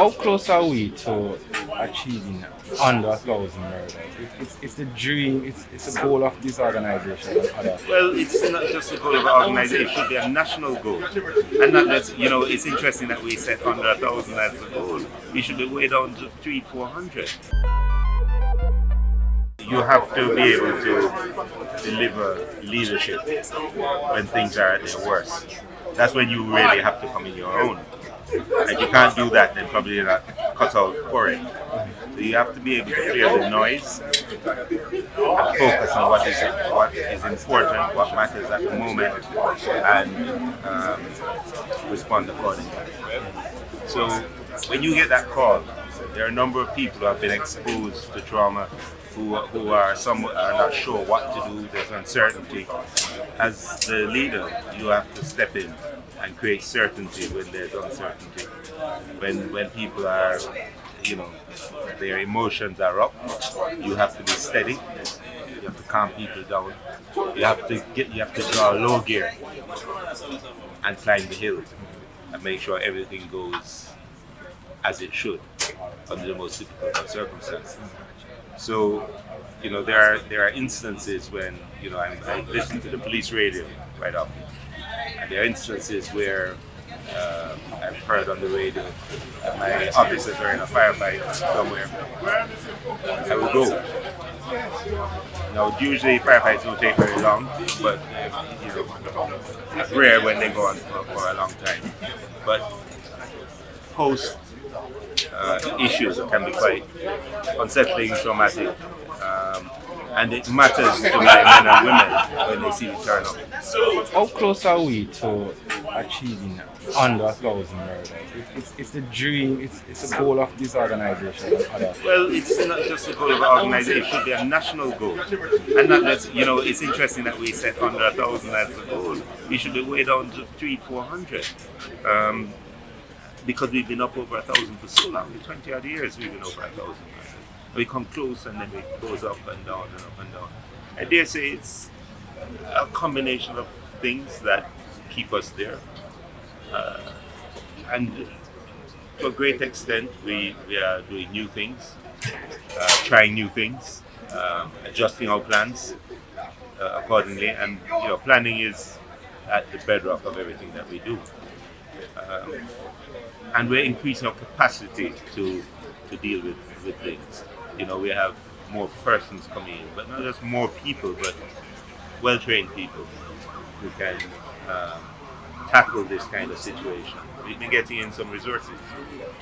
How close are we to achieving under 1,000 murders? It's the dream, it's a goal of this organization and other. Well, it's not just a goal of an organization, it should be a national goal. And not just, it's interesting that we set under 1,000 as the goal. We should be way down to 300-400. You have to be able to deliver leadership when things are at their worst. That's when you really have to come in your own. If you can't do that, then probably you're not cut out for it. So you have to be able to clear the noise and focus on what is important, what matters at the moment, and respond accordingly. So when you get that call, there are a number of people who have been exposed to trauma, who are not sure what to do. There's uncertainty. As the leader, you have to step in and create certainty when there's uncertainty. When people are, their emotions are up, you have to be steady. You have to calm people down. You have to draw low gear and climb the hill and make sure everything goes as it should under the most difficult of circumstances. So, there are instances when, I listen to the police radio quite often. And there are instances where I've heard on the radio that my officers are in a firefight somewhere. I will go. Now, usually firefights don't take very long, but it's rare when they go on for a long time. But post issues can be quite unsettling, traumatic, and it matters to my men and women when they see me turn up. How close are we to achieving under 1,000 murders? It's the dream, it's a goal of this organization and other. Well, it's not just a goal of an organization, it should be a national goal. And not just, it's interesting that we set under 1,000 as the goal. We should be way down to 300-400. Because we've been up over 1,000 for so long, 20 odd years we've been over 1,000. We come close and then it goes up and down and up and down. I dare say it's a combination of things that keep us there. And to a great extent, we are doing new things, trying new things, adjusting our plans accordingly. And planning is at the bedrock of everything that we do. And we're increasing our capacity to deal with things. We have more persons coming in, but not just more people, but well-trained people who can tackle this kind of situation. We've been getting in some resources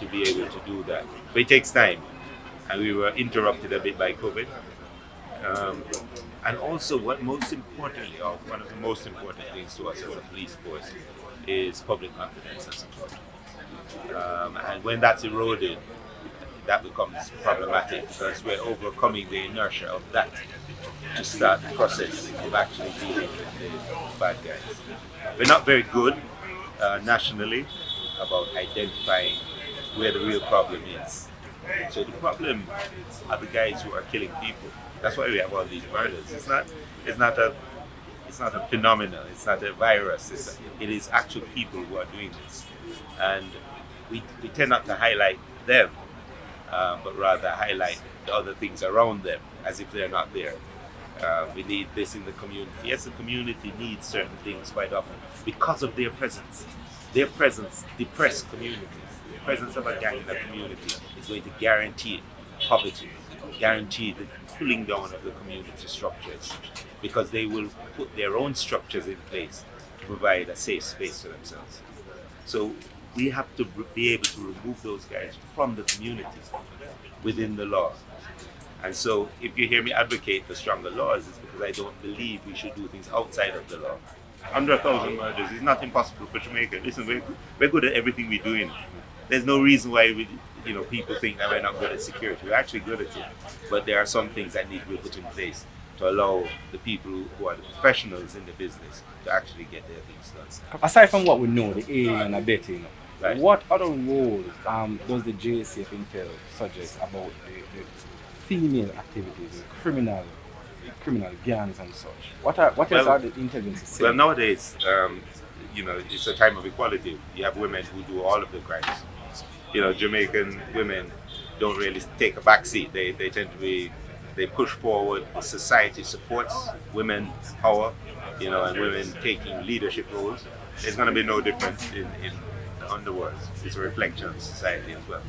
to be able to do that. But it takes time, and we were interrupted a bit by COVID. And also, one of the most important things to us as a police force is public confidence and support. And when that's eroded, that becomes problematic because we're overcoming the inertia of that to start the process of actually dealing with the bad guys. We're not very good nationally about identifying where the real problem is. So the problem are the guys who are killing people. That's why we have all these murders. It's not a phenomenon. It's not a virus. It is actual people who are doing this, and we tend not to highlight them, but rather highlight the other things around them as if they're not there. We need this in the community. Yes, the community needs certain things quite often because of their presence. Their presence depresses communities. The presence of a gang in a community is going to guarantee poverty, guarantee the pulling down of the community structures, because they will put their own structures in place to provide a safe space for themselves. So we have to be able to remove those guys from the community within the law. And so if you hear me advocate for stronger laws, it's because I don't believe we should do things outside of the law. Under 1,000 murders is not impossible for Jamaica. Listen, we're good at everything we're doing. There's no reason why people think that we're not good at security. We're actually good at it. But there are some things that need to be put in place to allow the people who are the professionals in the business to actually get their things done. Aside from what we know, the aiding and abetting, Right. what other roles does the JCF Intel suggest about the female activities, the criminal gangs and such? What else are the intelligence saying? Well, nowadays, it's a time of equality. You have women who do all of the crimes. Jamaican women don't really take a back seat. They tend to they push forward. The society supports women power, and women taking leadership roles. It's going to be no different in the underworld. It's a reflection of society as well.